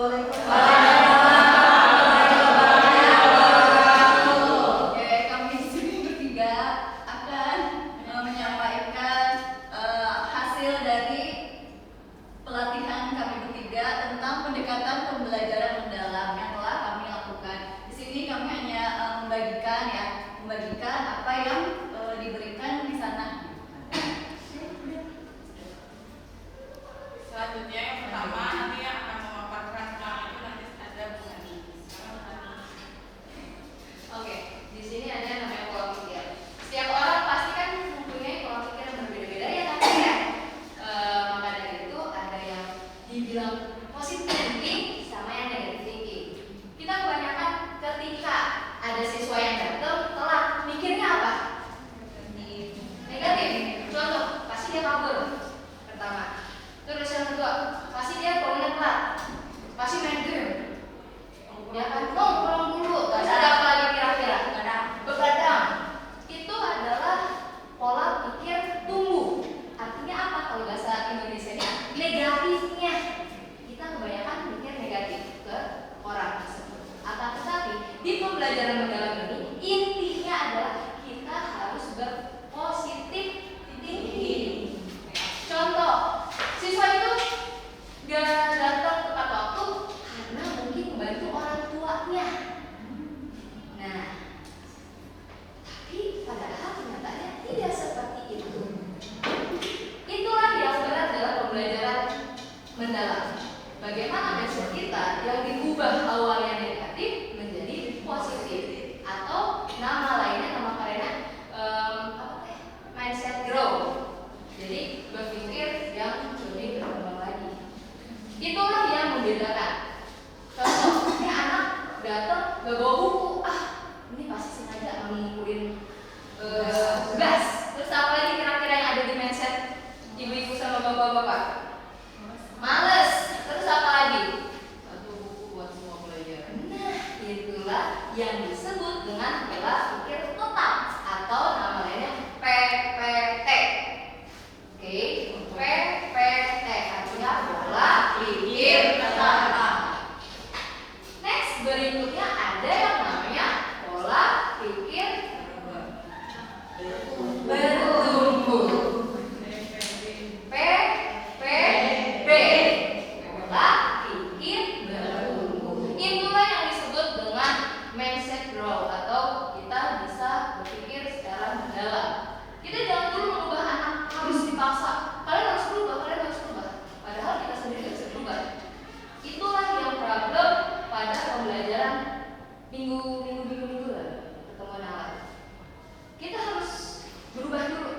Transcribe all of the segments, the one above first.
Oke, kami di sini bertiga akan menyampaikan hasil dari pelatihan kami bertiga tentang pendekatan pembelajaran mendalam yang telah kami lakukan. Di sini kami hanya membagikan apa yang diberikan di sana. Selanjutnya yang pertama nanti yang akan memaparkan tentang itu nanti ada Bu Hani. Oke, di sini ada yang namanya pola pikir. Setiap orang pasti kan mempunyai pola pikir yang berbeda-beda ya kan ya. Maka dari itu ada yang dibilang positive thinking sama yang negative thinking. Kita kebanyakan ketika ada siswa yang datang telat, mikirnya apa? Negatif. Contoh, pasti dia kabur. Pertama. Terus yang kedua, pasti dia pulangnya telat, pasti main game. Ya kan, nongkrong dulu, gak ada apa lagi kira-kira, begadang. Itu adalah pola pikir tumbuh. Artinya apa kalau bahasa Indonesianya? Negatifnya. Kita kebanyakan mikir negatif ke orang tersebut. Akan tetapi di pembelajaran mendalam ini intinya adalah kita harus berpositif thinking. Contoh, siswa itu gak datang tepat waktu karena mungkin membantu orang tuanya. Nah, tapi padahal kenyataannya tidak seperti itu. Itulah yang berat dalam pembelajaran mendalam. Bagaimana mindset kita yang diubah awalnya negatif menjadi positif, atau nama lainnya, nama kerennya mindset growth. Jadi berpikir yang lebih berkembang lagi. Itulah yang membedakan. Contoh, ini anak datang gak bawa buku, ini pasti sengaja ngumpulin tugas. Terus apa lagi kira-kira yang ada di mindset ibu-ibu sama bapak-bapak? Males. Terus apa lagi? Satu buku buat semua pelajaran. Nah, itulah yang disebut dengan pola pikir tetap atau nama lainnya PPT. Oke, PPT artinya pola pikir tetap. Next, berikutnya ada yang namanya pola pikir bertumbuh. PPB, pola pikir bertumbuh. Itulah yang disebut dengan mindset growth, atau kita bisa berpikir secara mendalam. Kita jangan dulu mengubah anak harus dipaksa. Kalian harus berubah. Padahal kita sendiri tidak bisa berubah. Itulah yang problem pada pembelajaran minggu lalu, pertemuan yang lalu. Kita harus berubah dulu.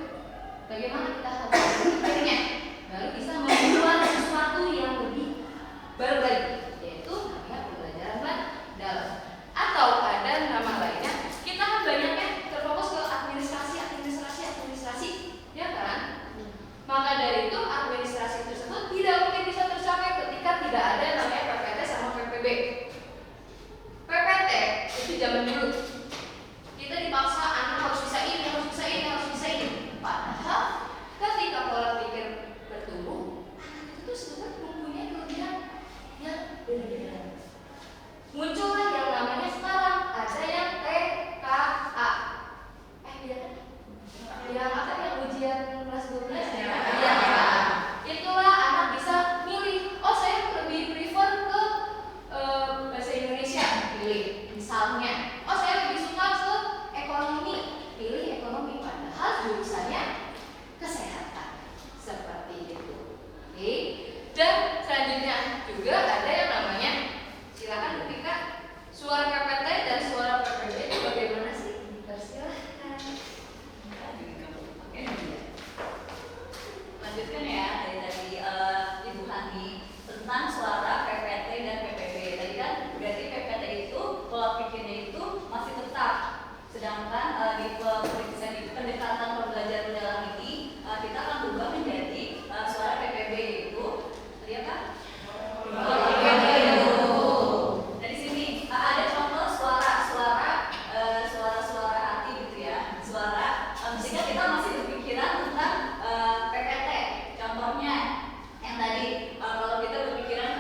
Bagaimana kita harus berpikirnya, baru bisa membuat sesuatu yang lebih baru lagi, yaitu namanya pembelajaran mendalam. Atau ada nama lainnya, kita kan banyaknya terfokus ke administrasi, ya kan? Maka dari itu administrasi tersebut tidak mungkin bisa tercapai ketika tidak ada namanya PPT sama PPB. PPT itu zaman dulu kita dipaksa anak harus bisa ini. Padahal ketika pola pikir bertumbuh, anak itu sebenarnya mempunyai kelebihan yang berbeda. Muncullah yang namanya sekarang ada yang TKA. Yang apa yang ujian kelas 12 ya? Iya. Itulah anak bisa milih. Oh, saya lebih prefer ke bahasa Indonesia, pilih. Misalnya, oh saya lebih suka ke ekonomi, pilih ekonomi. Padahal jurusannya kesehatan. Seperti itu. Oke. Dan selanjutnya juga ada yang namanya, silakan ketika suara PPT dan suara PPB itu bagaimana sih? Persilahkan. Lanjutkan ya dari Ibu Hani tentang suara PPT dan PPB. Tadi kan berarti PPT itu pola pikirnya itu masih tetap, sedangkan di pendekatan pembelajaran mendalam ini kita akan berubah menjadi suara PPB itu tadi apa? Dari sini ada contoh suara hati gitu ya, suara sehingga kita masih berpikiran tentang PPT. Contohnya yang tadi kalau kita berpikiran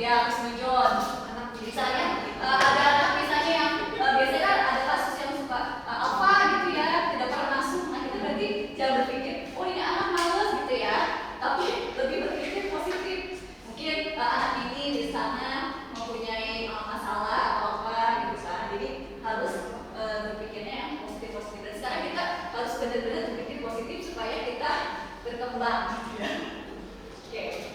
Ya, harus menjon. Misalnya ada anak misalnya yang biasanya kan ada kasus yang suka apa gitu ya, tidak pernah masuk. Nah kita berarti jangan berpikir, oh ini anak males gitu ya, tapi lebih berpikir positif. Mungkin anak ini di sana mempunyai masalah atau apa gitu kan, jadi harus berpikirnya yang positif. Dan sekarang kita harus benar-benar berpikir positif supaya kita berkembang gitu ya. Oke.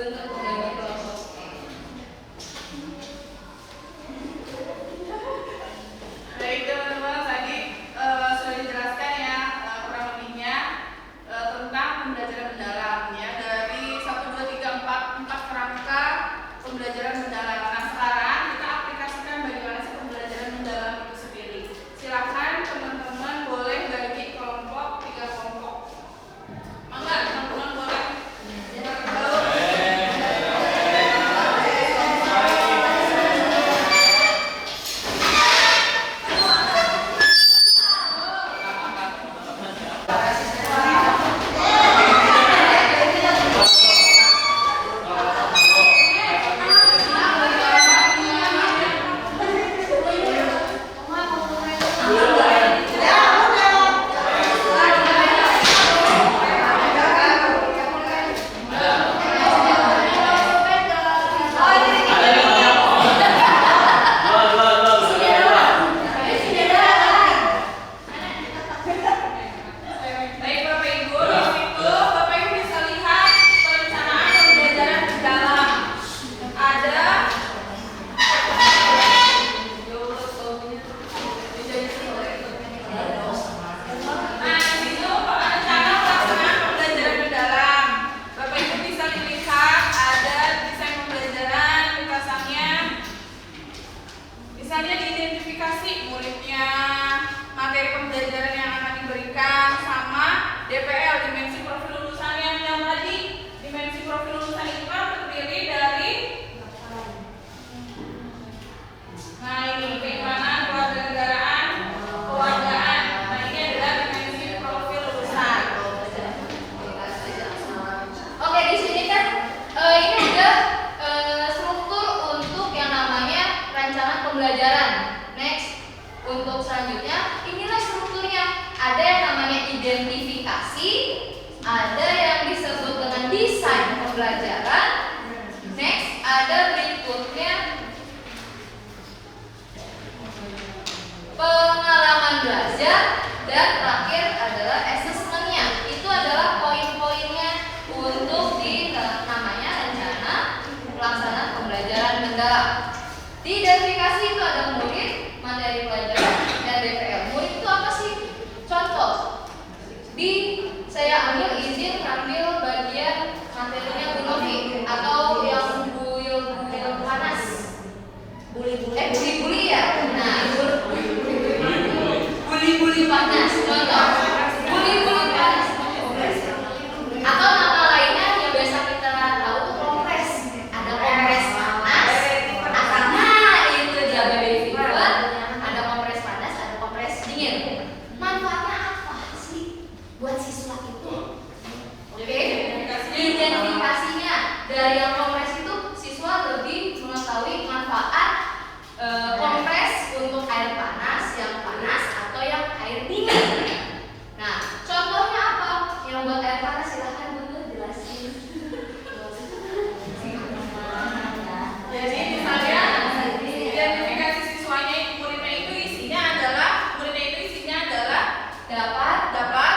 bentuk membagi kelompok. Baik teman-teman, tadi sudah dijelaskan ya kurang lebihnya tentang pembelajaran mendalam ya, dari 1, 2, 3, 4 kerangka pembelajaran mendalam. Nah sekarang kita aplikasikan bagaimana sih pembelajaran mendalam itu sendiri. Silakan teman-teman boleh bagi kelompok 3 kelompok. Mangga teman-teman boleh bergaul. Baik Bapak Ibu, di situ Bapak Ibu bisa lihat perencanaan pembelajaran mendalam. Ada nah, di situ rencana pelaksanaan pembelajaran mendalam. Bapak Ibu bisa dilihat ada desain pembelajaran, ringkasannya. Misalnya diidentifikasi muridnya, materi pembelajaran yang akan diberikan, sama DPL, dimensi profil lulusannya. Yang tadi dimensi profil lulusan itu kan terdiri dari ini keimanan, kewarganegaraan, kewargaan. Nah ini adalah dimensi profil lulusan. Oke, di sini kan ini ada struktur untuk yang namanya rencana pembelajaran. Next, untuk selanjutnya inilah strukturnya. Ada yang namanya identifikasi, ada yang disebut dengan desain pembelajaran. Next, ada berikutnya pengalaman belajar, dan terakhir adalah assessment-nya. Itu adalah poin-poinnya untuk di namanya rencana pelaksanaan pembelajaran mendalam. Di identifikasi itu ada murid, materi pelajaran, dan DPL. Murid itu apa sih? Contoh, saya ambil izin ambil bagian materinya Bu Novi atau yang buyul-buyul panas. Buli-buli ya. Nah, buli-buli panas. Contoh, buli-buli panas. Atau nama lainnya yang biasa kita tahu tuh kompres. Ada kompres panas. Nah, itu dia baby fever. Ada kompres panas, ada kompres dingin. Manfaatnya apa sih buat siswa itu? Oke, identifikasinya dari yang kompres itu siswa lebih mengetahui manfaat kompres untuk air panas, yang panas atau yang air dingin. Nah, contohnya apa? Yang buat air panas silahkan Bunda jelasin. Jadi misalnya identifikasi siswanya itu muridnya itu isinya adalah dapat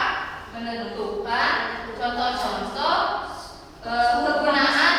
menentukan contoh-contoh penggunaan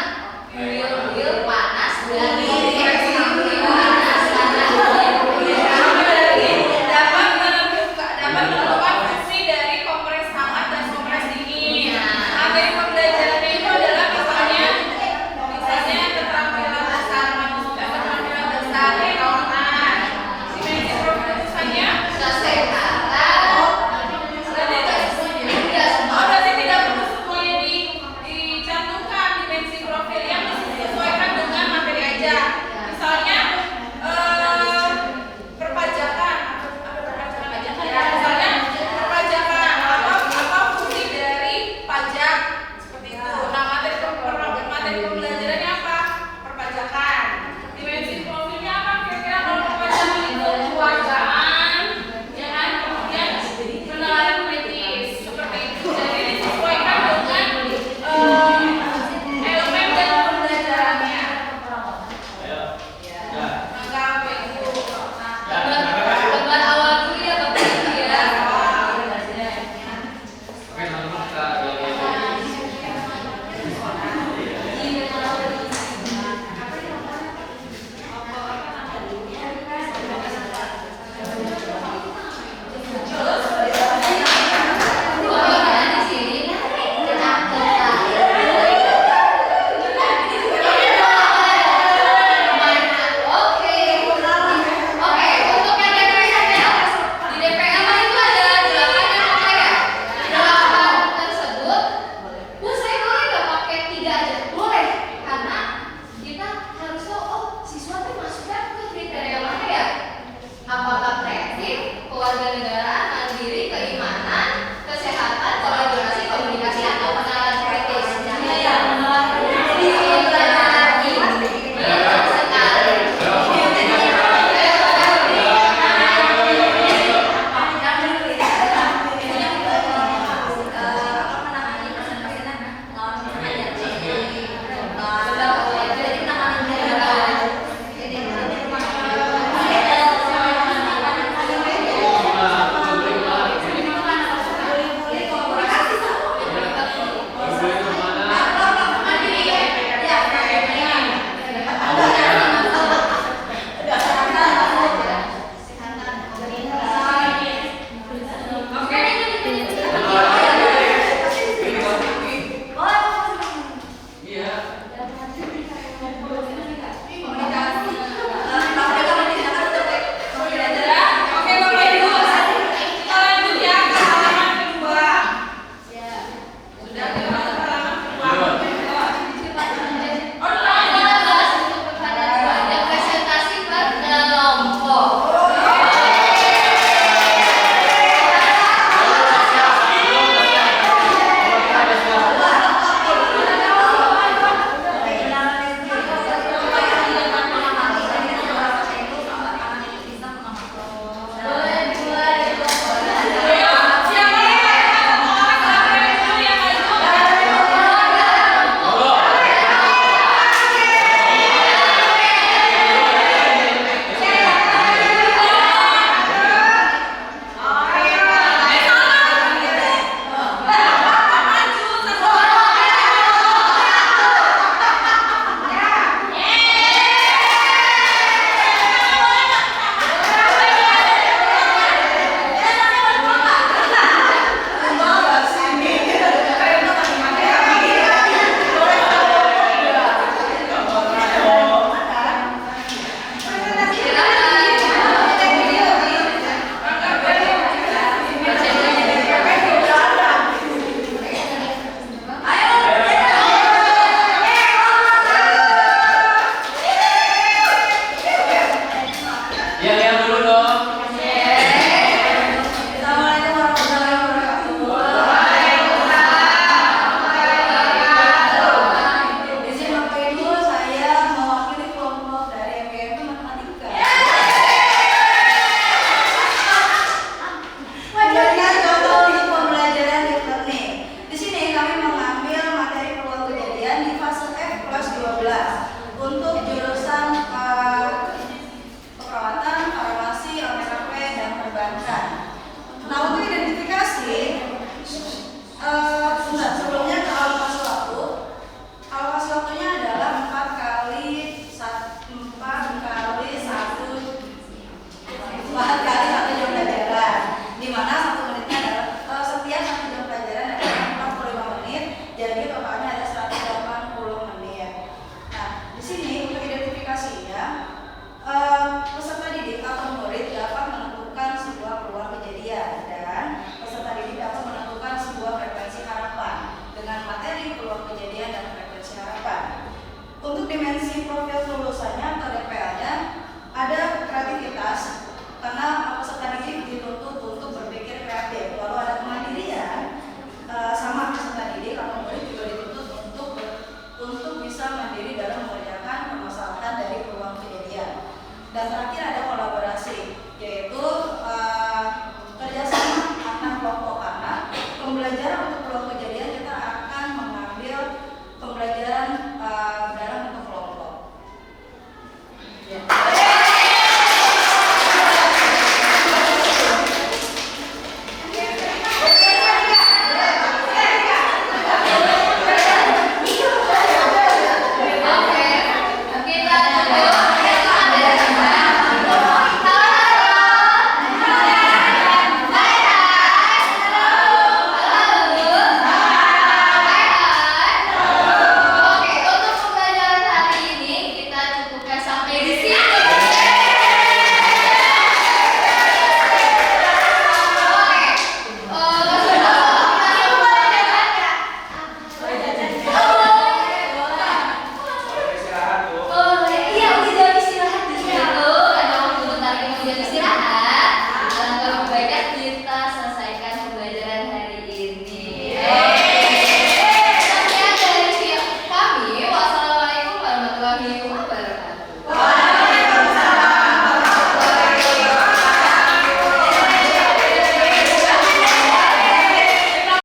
bisa mandiri dalam mengerjakan permasalahan dari peluang kejadian. Dan terakhir